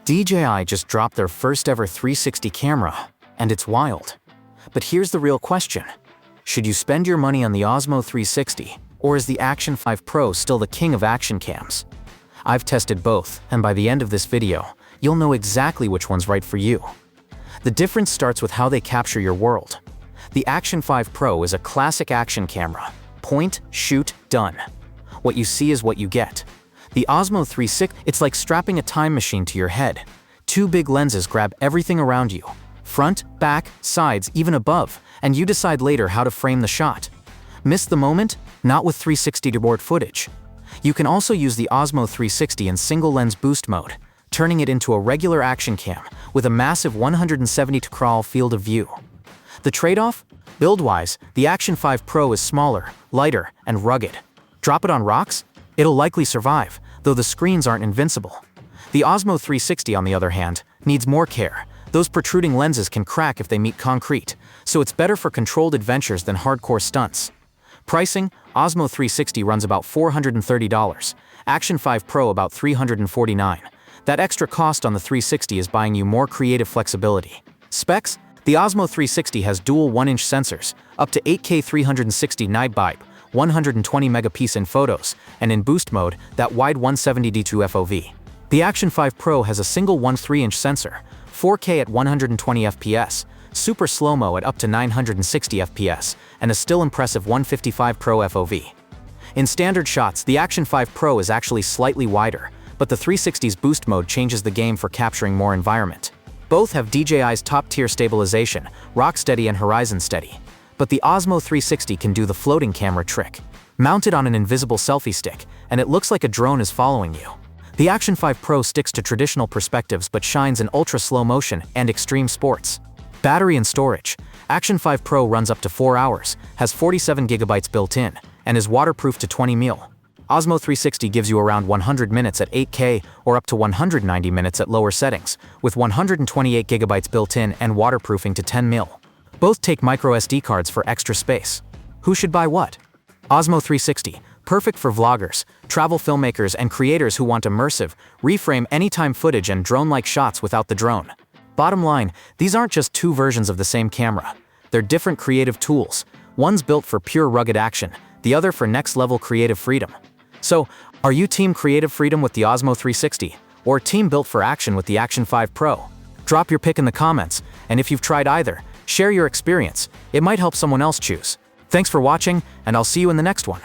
DJI just dropped their first ever 360 camera, and it's wild. But here's the real question. Should you spend your money on the Osmo 360, or is the Action 5 Pro still the king of action cams? I've tested both, and by the end of this video, you'll know exactly which one's right for you. The difference starts with how they capture your world. The Action 5 Pro is a classic action camera. Point, shoot, done. What you see is what you get. The Osmo 360, it's like strapping a time machine to your head. Two big lenses grab everything around you. Front, back, sides, even above, and you decide later how to frame the shot. Miss the moment? Not with 360-degree footage. You can also use the Osmo 360 in single-lens boost mode, turning it into a regular action cam with a massive 170-degree field of view. The trade-off? Build-wise, the Action 5 Pro is smaller, lighter, and rugged. Drop it on rocks? It'll likely survive, though the screens aren't invincible. The Osmo 360, on the other hand, needs more care. Those protruding lenses can crack if they meet concrete, so it's better for controlled adventures than hardcore stunts. Pricing: Osmo 360 runs about $430, Action 5 Pro about $349. That extra cost on the 360 is buying you more creative flexibility. Specs: the Osmo 360 has dual 1-inch sensors, up to 8K 360 nightbyte, 120 megapixels in photos, and in boost mode, that wide 170D2 FOV. The Action 5 Pro has a single 1.3-inch sensor, 4K at 120 FPS, super slow-mo at up to 960 FPS, and a still impressive 155 Pro FOV. In standard shots, the Action 5 Pro is actually slightly wider, but the 360's boost mode changes the game for capturing more environment. Both have DJI's top-tier stabilization, rock steady and horizon steady. But the Osmo 360 can do the floating camera trick. Mounted on an invisible selfie stick, and it looks like a drone is following you. The Action 5 Pro sticks to traditional perspectives but shines in ultra-slow motion and extreme sports. Battery and storage: Action 5 Pro runs up to 4 hours, has 47 GB built in, and is waterproof to 20 mil. Osmo 360 gives you around 100 minutes at 8K or up to 190 minutes at lower settings, with 128 GB built in and waterproofing to 10 mil. Both take micro SD cards for extra space. Who should buy what? Osmo 360, perfect for vloggers, travel filmmakers, and creators who want immersive, reframe anytime footage and drone-like shots without the drone. Bottom line, these aren't just two versions of the same camera. They're different creative tools. One's built for pure rugged action, the other for next-level creative freedom. So, are you team creative freedom with the Osmo 360, or team built for action with the Action 5 Pro? Drop your pick in the comments, and if you've tried either, share your experience. It might help someone else choose. Thanks for watching, and I'll see you in the next one.